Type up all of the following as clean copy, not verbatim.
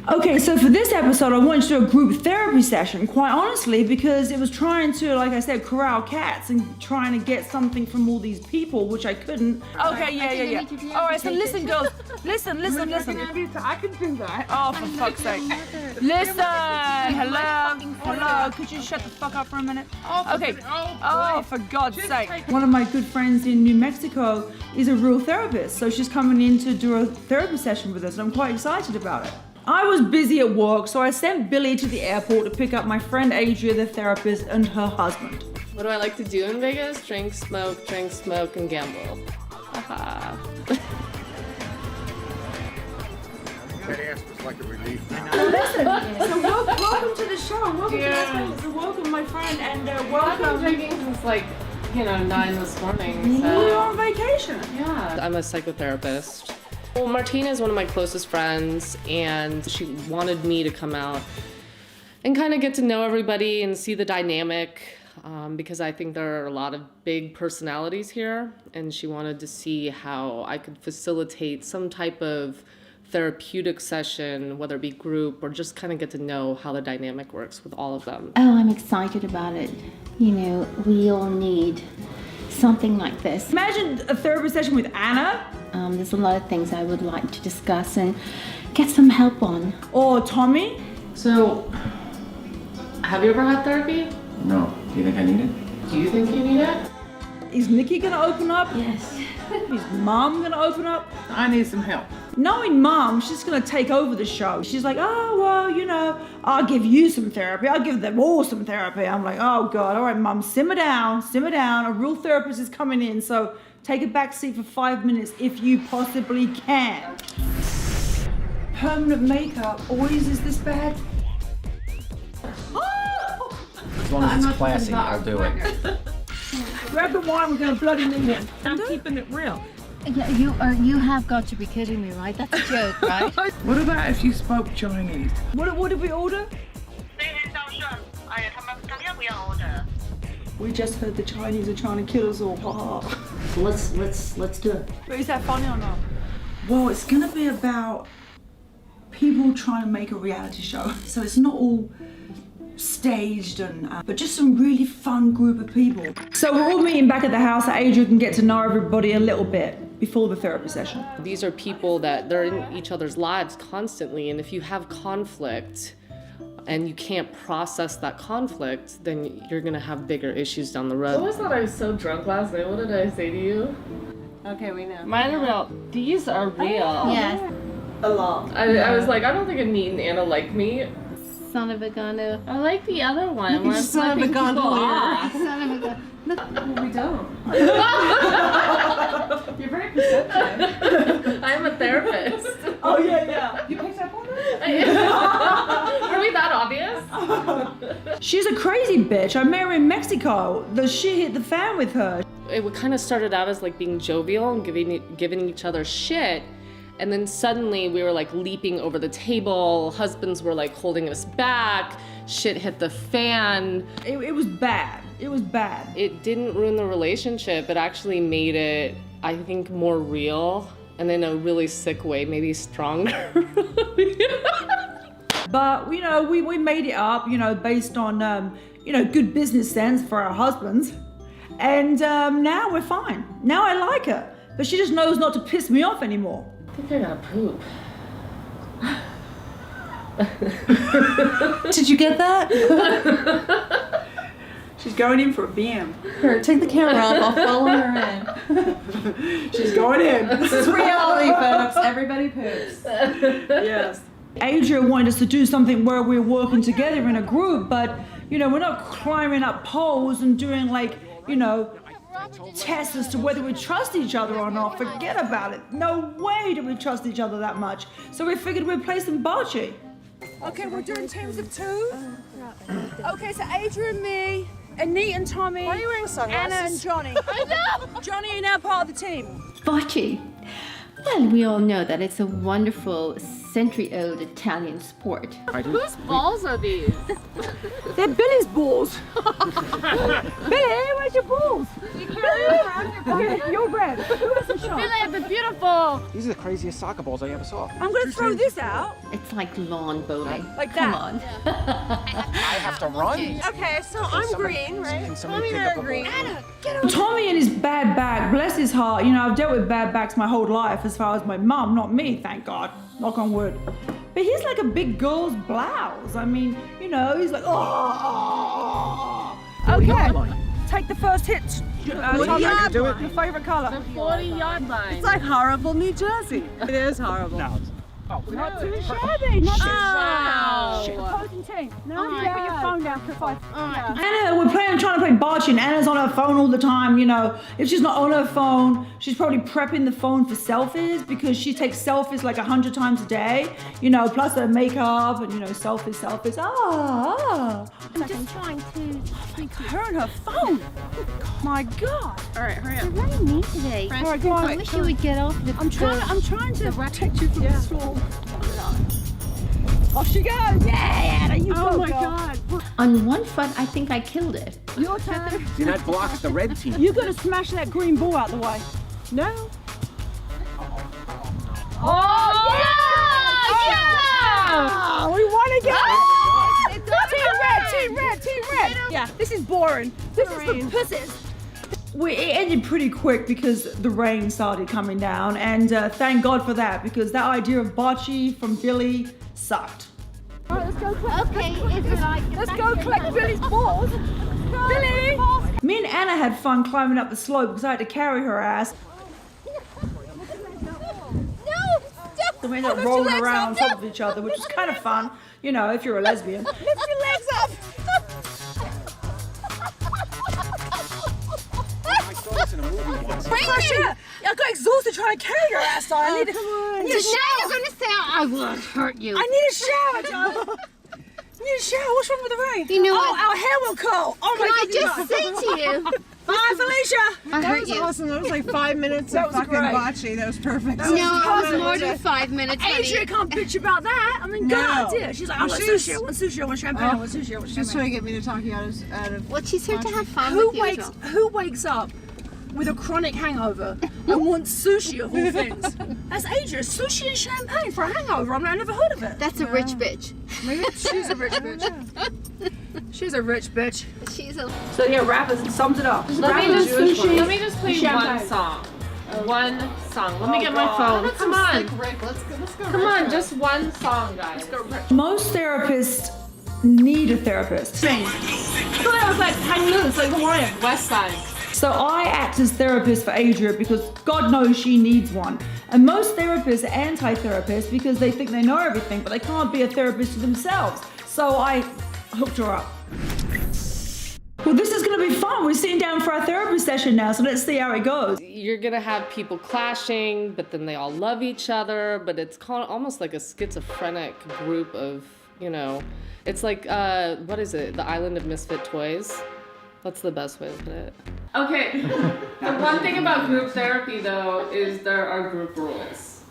Okay, so for this episode, I wanted to do a group therapy session, quite honestly, because it was trying to, like I said, corral cats and trying to get something from all these people, which I couldn't. Okay, yeah. All right, so listen, girls. Listen. I can do that. Oh, for fuck's sake. Listen. Hello. Could you shut the fuck up for a minute? Okay. Oh, for God's sake. One of my good friends in New Mexico is a real therapist, so she's coming in to do a therapy session with us, and I'm quite excited about it. I was busy at work, so I sent Billy to the airport to pick up my friend Adria, the therapist, and her husband. What do I like to do in Vegas? Drink, smoke, and gamble. Haha. That ass was like a relief. Listen, so welcome to the show. Welcome to the show. So welcome, my friend, and I've been welcome. drinking since 9 this morning. So. We're on vacation. Yeah. I'm a psychotherapist. Well, Martina is one of my closest friends, and she wanted me to come out and kind of get to know everybody and see the dynamic, because I think there are a lot of big personalities here, and she wanted to see how I could facilitate some type of therapeutic session, whether it be group or just kind of get to know how the dynamic works with all of them. Oh, I'm excited about it. You know, we all need something like this. Imagine a therapy session with Anna. There's a lot of things I would like to discuss and get some help on. Or Tommy. So, have you ever had therapy? No. Do you think I need it? Do you think you need it? Is Nikki gonna open up? Yes. Is Mom gonna open up? I need some help. Knowing Mom, she's gonna take over the show. She's like, oh, well, I'll give you some therapy. I'll give them all some therapy. I'm like, oh God, all right, Mom, simmer down. A real therapist is coming in, so take a back seat for 5 minutes if you possibly can. Permanent makeup always is this bad? As long as it's classy, I'll do it. Grab the wine, we're gonna bloody need it. I'm keeping it real. Yeah, you have got to be kidding me, right? That's a joke, right? What about if you spoke Chinese? What did we order? We just heard the Chinese are trying to kill us all. Let's do it. But is that funny or not? Well, it's gonna be about people trying to make a reality show. So it's not all staged but just some really fun group of people. So we're all meeting back at the house so Adria can get to know everybody a little bit before the therapy session. These are people that they're in each other's lives constantly, and if you have conflict and you can't process that conflict, then you're gonna have bigger issues down the road. I always thought I was so drunk last night. What did I say to you? Okay, we know. Mine are real. These are real. Yes. A lot. I was like, I don't think Anita and Anna like me. Son of a gun. I like the other one. You son of a gondolier. Son of a gun. We don't. You're very perceptive. I'm a therapist. Oh yeah. You picked up on that? Were we that obvious? She's a crazy bitch. I met her in Mexico. The shit hit the fan with her. It kind of started out as like being jovial and giving each other shit. And then suddenly we were like leaping over the table. Husbands were like holding us back. Shit hit the fan. It was bad. It was bad. It didn't ruin the relationship. It actually made it, I think, more real and in a really sick way, maybe stronger. But, we made it up, based on, good business sense for our husbands. And now we're fine. Now I like her. But she just knows not to piss me off anymore. I think I gotta poop. Did you get that? She's going in for a BM. Here, take the camera off. I'll follow her in. She's going in. This is reality, folks. Everybody poops. Yes. Adria wanted us to do something where we're working together in a group, but, we're not climbing up poles and doing tests as to whether we trust each other or not. Forget about it. No way do we trust each other that much. So we figured we'd play some bocce. Okay, we're doing teams of two. Okay, so Adria and me, Anita and Tommy. Why are you wearing sunglasses? Anna and Johnny. I know! Johnny, you're now part of the team. Bocce. Well, we all know that it's a wonderful century-old Italian sport. Whose balls are these? They're Billy's balls. Billy, where's your balls? Billy, your bread. Who has a shot? Billy, the beautiful. These are the craziest soccer balls I ever saw. I'm going to throw this out. It's like lawn bowling. Like Come that. on. I have to run? Okay, so I'm green, right? Can somebody Tommy pick and I up are a green. ball? Anna, get on. Tommy and his bad back, bless his heart. You know, I've dealt with bad backs my whole life as far as my mum, not me, thank God. Knock on wood. But he's like a big girl's blouse. I mean, you know, he's like, oh. Okay, take the first hit. Tommy, yard do line. it. Your favorite color. 40-yard line. It's like horrible New Jersey. It is horrible. No. Not too shabby. Not too Wow. shabby. Opposing team. No, Oh my put your phone down for 5. Alright. Anna, we're trying to play bocce, and Anna's on her phone all the time, you know. If she's not on her phone, she's probably prepping the phone for selfies because she takes selfies like 100 times a day, you know, plus her makeup and, you know, selfies. I'm just trying to. Her and her phone. My God. All right, hurry They're up. running me today. All right, go on. I wish you would get off the. I'm trying to protect you from the storm. Off she goes. Yeah, Anna, you go, Oh my girl. God. On one foot, I think I killed it. Your turn. See, that blocks the red team. You gotta smash that green ball out the way. No. Oh, Yeah! we won again! Oh, Team red! Yeah, this is boring. This is for pussies. It ended pretty quick because the rain started coming down, and thank God for that, because that idea of bocce from Billy sucked. All right, let's go collect. Okay, if you like. Let's go collect Billy's balls. Billy! Me and Anna had fun climbing up the slope because I had to carry her ass. So we ended up rolling around on top of each other, which was kind of fun, you know, if you're a lesbian. Lift your legs up! I saw this in a movie once. I got exhausted trying to carry your ass down. I need a shower. You're gonna say I won't hurt you. I need a shower, darling. I need a shower. What's wrong with the rain? You know oh, what? our hair will curl. Oh Can my I goodness. just say to you? Bye, Felicia. I That hurt was you. awesome. That was like 5 minutes That of was fucking great. bocce. That was perfect. No, it was more than 5 minutes. Adria can't bitch about that. I mean, No. God, dear. She's like, I want She's- sushi, I want sushi, I want champagne, I want sushi, I want She's champagne. trying to get me to talk you out of. Well, she's here to have fun Who with you. wakes as well. Who wakes up with a chronic hangover and wants sushi of all things? That's Adria. Sushi and champagne for a hangover. I never heard of it. That's a rich bitch. Maybe she's a rich bitch. She's a rich bitch. She's a. So yeah, rappers sums it up. Let me just play one song. One song. Let me get my phone. Come on. Come on, just one song, guys. Most therapists need a therapist. I thought that was like 10 minutes, like Hawaiian, West Side. So I act as therapist for Adria because God knows she needs one. And most therapists are anti-therapists because they think they know everything, but they can't be a therapist to themselves. So I hooked her up. Well, this is going to be fun. We're sitting down for our therapy session now, so let's see how it goes. You're gonna have people clashing, but then they all love each other, but it's almost like a schizophrenic group of, you know, it's like, what is it? The Island of Misfit Toys? That's the best way to put it. Okay, the one thing about group therapy though is there are group rules.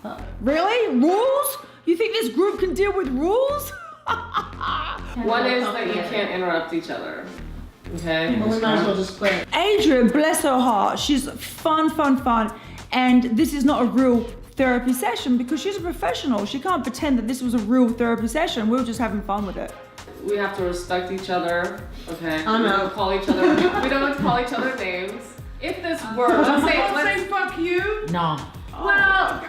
Really? Rules? You think this group can deal with rules? One is that you can't interrupt each other. Okay? Adria, bless her heart, she's fun. And this is not a real therapy session because she's a professional. She can't pretend that this was a real therapy session. We were just having fun with it. We have to respect each other, okay? We don't call each other, we don't call each other names. If this were, let's say fuck you. No. well,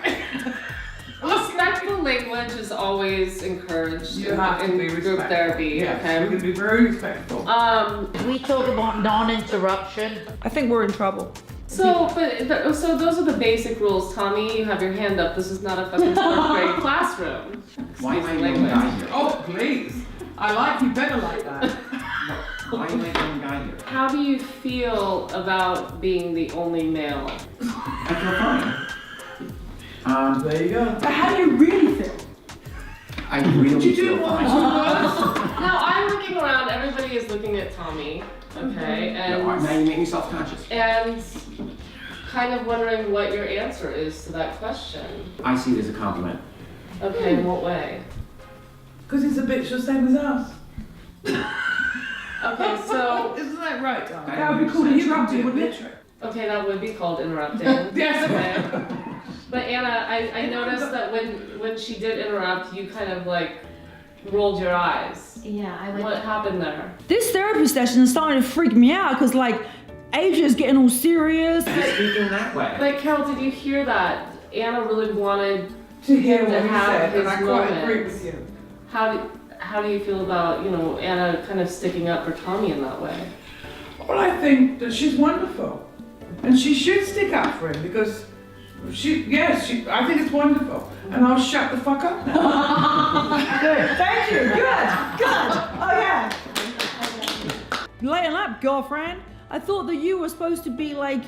respectful language is always encouraged You have to in be group respectful. therapy, Yes, we okay? can be very respectful. We talk about non-interruption. I think we're in trouble. So those are the basic rules. Tommy, you have your hand up. This is not a fucking 4th grade classroom. Why am I Excuse the only language. guy here? Oh, please. I like you better like that. Why am I the only guy here? How do you feel about being the only male? I feel fine. There you go. But how do you really feel? I really feel fine. Now I'm looking around. Everybody is looking at Tommy, okay, Now you make me self-conscious. and kind of wondering what your answer is to that question. I see it as a compliment. Okay, in what way? Because he's a bitch the same as us. Okay, so Isn't that right, Tom? That would be called interrupting, wouldn't it? okay, that would be called interrupting. Yes. Okay. But Anna, I noticed that when she did interrupt, you kind of like rolled your eyes. Yeah, I would. What happened there? This therapy session is starting to freak me out because like Adria's getting all serious. He's speaking that way. But Carol, did you hear that? Anna really wanted To hear To what he have said, and his I quite moment. agree with you. how do you feel about, you know, Anna kind of sticking up for Tommy in that way? Well, I think that she's wonderful, and she should stick up for him because I think it's wonderful, and I'll shut the fuck up now. Good, thank you, good. Oh yeah. Laying up, girlfriend. I thought that you were supposed to be like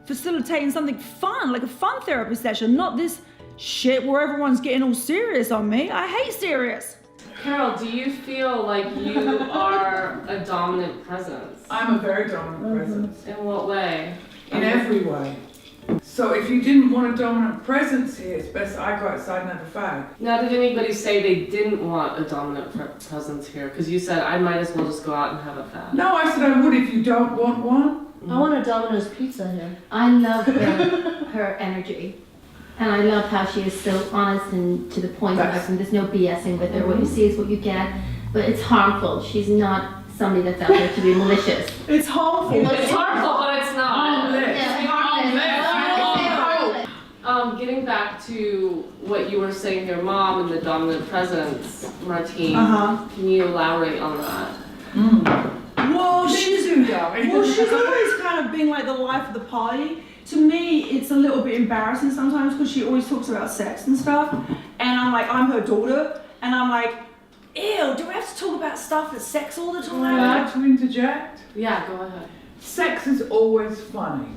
facilitating something fun, like a fun therapy session, not this shit where everyone's getting all serious on me. I hate serious. Carol, do you feel like you are a dominant presence? I'm a very dominant presence In what way? in every way. So if you didn't want a dominant presence here, it's best I go outside and have a fag. Now, did anybody say they didn't want a dominant presence here? Because you said I might as well just go out and have a fad. No, I said I would if you don't want one. I want a Domino's pizza here. I love her energy. And I love how she is so honest and to the point about it. There's no BSing with her. What you see is what you get, but it's harmful. She's not somebody that's out there to be malicious. It's harmful. It's harmful, but it's not. Getting back to what you were saying, your mom and the dominant presence, Martine, can you elaborate on that? Well, she's always kind of been like the life of the party. To me, it's a little bit embarrassing sometimes because she always talks about sex and stuff. And I'm like, I'm her daughter. And I'm like, ew, do we have to talk about stuff that's sex all the time? I'd like to interject. Yeah, go ahead. Sex is always funny.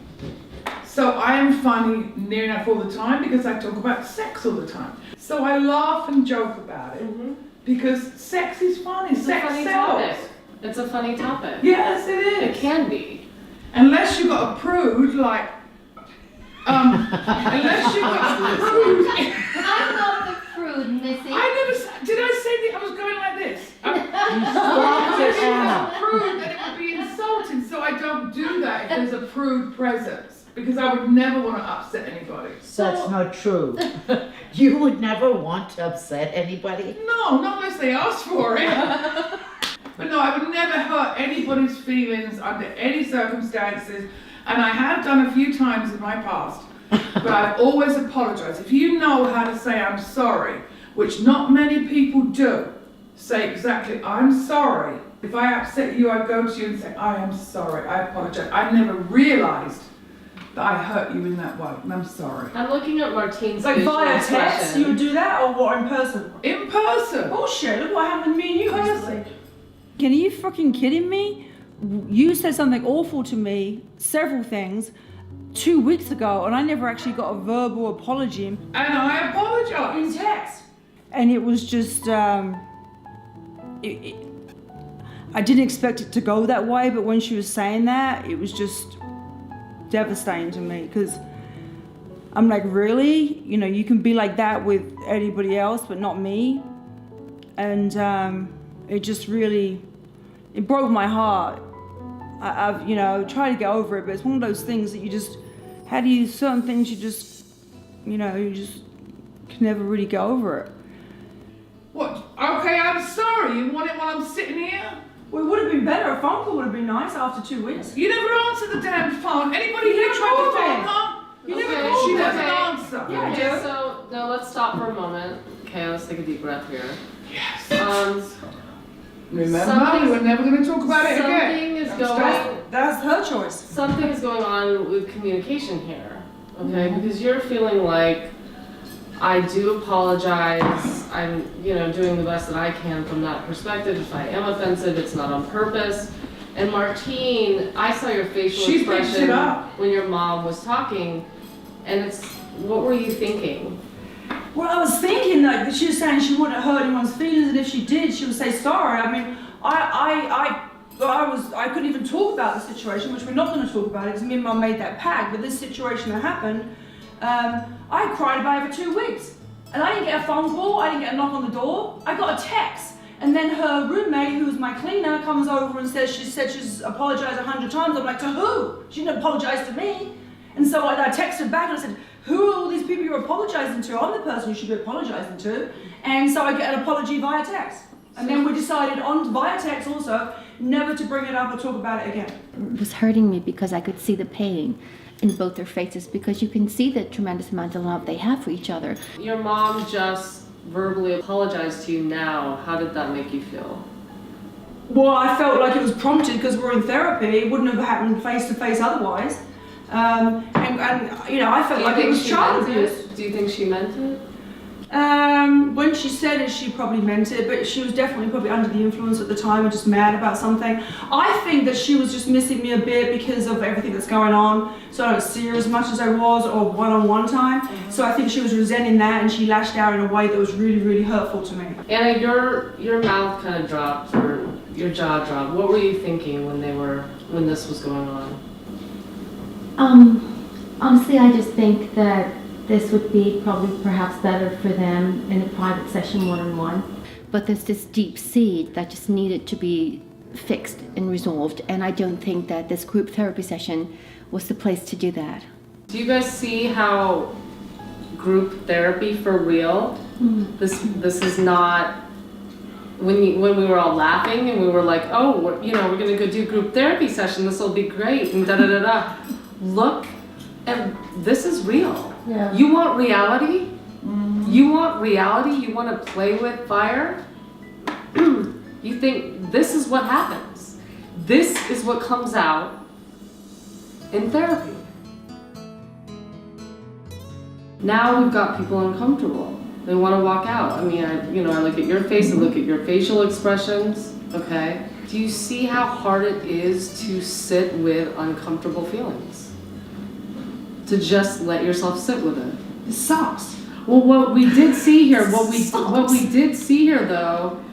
So I am funny near enough all the time because I talk about sex all the time. So I laugh and joke about it because sex is funny. It's Sex a funny sells. topic. It's a funny topic. Yes, it It is. can be. Unless you got a prude like, unless you got a prude. I'm not the prude, Missy. Did I say that I was going like this? Stopped it, Anna. Prude, then it would be insulting. So I don't do that if there's a prude presence because I would never want to upset anybody. That's not true. You would never want to upset anybody. No, not unless they ask for it. But no, I would never hurt anybody's feelings under any circumstances. And I have done a few times in my past, but I've always apologized. If you know how to say I'm sorry, which not many people do, say exactly, I'm sorry. If I upset you, I go to you and say, I am sorry, I apologize. I never realized that I hurt you in that way, and I'm sorry. I'm looking at Martine's Like facial via text, expression. you would do that, or what, in person? In person. Bullshit, look what happened to me and you Person. recently. Are you fucking kidding me? You said something awful to me, several things, 2 weeks ago, and I never actually got a verbal apology. And I apologize. In text. And it was just, I didn't expect it to go that way, but when she was saying that, it was just devastating to me, because I'm like, really? You know, you can be like that with anybody else, but not me. And it just really, it broke my heart. I've, you know, tried to get over it, but it's one of those things that you just, certain things you just, you know, you just can never really get over it. What? Okay, I'm sorry. You want it while I'm sitting here? Well, it would have been better. A phone call would have been nice after 2 weeks. You never answered the damn phone. Anybody here tried to phone her? You Okay, never called She me. doesn't answer. Yeah, I Okay, do. so now let's stop for a moment. Okay, let's take a deep breath here. Yes. Remember, Something- we were never going to talk about it again. Something is I'm going. sorry. That's her choice. Something is going on with communication here. Okay, because you're feeling like I do apologize. I'm, you know, doing the best that I can from that perspective. If I am offensive, it's not on purpose. And Martine, I saw your facial She picked expression it up. when your mom was talking, and it's, what were you thinking? Well, I was thinking that she was saying she wouldn't hurt anyone's feelings, and if she did, she would say sorry. I mean, I couldn't even talk about the situation, which we're not going to talk about it because me and Mum made that pact. But this situation that happened, I cried about it for 2 weeks. And I didn't get a phone call, I didn't get a knock on the door, I got a text. And then her roommate, who's my cleaner, comes over and says she's apologized 100 times. I'm like, to who? She didn't apologize to me. And so I texted back and I said, who are all these people you're apologizing to? I'm the person you should be apologizing to. And so I get an apology via text. And then we decided via text also, never to bring it up or talk about it again. It was hurting me because I could see the pain in both their faces, because you can see the tremendous amount of love they have for each other. Your mom just verbally apologized to you now. How did that make you feel? Well, I felt like it was prompted because we're in therapy. It wouldn't have happened face to face otherwise. And you know, I felt like it was child abuse. Do you think she meant it? When she said it, she probably meant it, but she was definitely probably under the influence at the time and just mad about something. I think that she was just missing me a bit because of everything that's going on, so I don't see her as much as I was, or one-on-one time. So I think she was resenting that, and she lashed out in a way that was really, really hurtful to me. Anna, your mouth kind of dropped, or your jaw dropped. What were you thinking when this was going on? Honestly, I just think that this would be probably perhaps better for them in a private session one-on-one. But there's this deep seed that just needed to be fixed and resolved, and I don't think that this group therapy session was the place to do that. Do you guys see how group therapy for real? This is not when we were all laughing and we were like, oh, we're gonna go do group therapy session. This will be great and da da da da. Look, and this is real. Yeah. You want reality? You want reality? You want to play with fire? You think this is what happens. This is what comes out in therapy. Now we've got people uncomfortable. They want to walk out. I mean, I look at your face, I look at your facial expressions, okay? Do you see how hard it is to sit with uncomfortable feelings? To just let yourself sit with it. It sucks. Well, what we did see here, what we did see here though,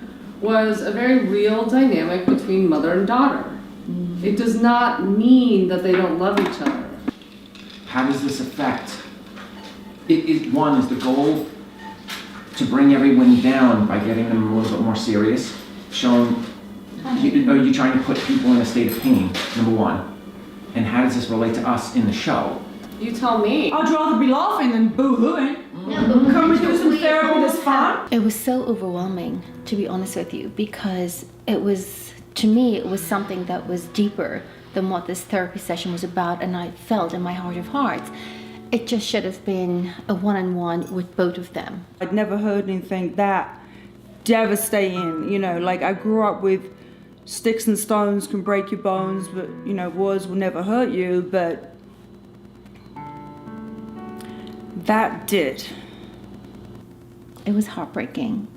was a very real dynamic between mother and daughter. It does not mean that they don't love each other. How does this affect? One, is the goal to bring everyone down by getting them a little bit more serious? Showing, are you trying to put people in a state of pain, number one? And how does this relate to us in the show? You tell me. I'd rather be laughing than boo-hooing. Can we do some therapy that's fun? It was so overwhelming, to be honest with you, because to me, it was something that was deeper than what this therapy session was about, and I felt in my heart of hearts, it just should have been a one-on-one with both of them. I'd never heard anything that devastating, like I grew up with sticks and stones can break your bones, but, words will never hurt you, but that did. It was heartbreaking.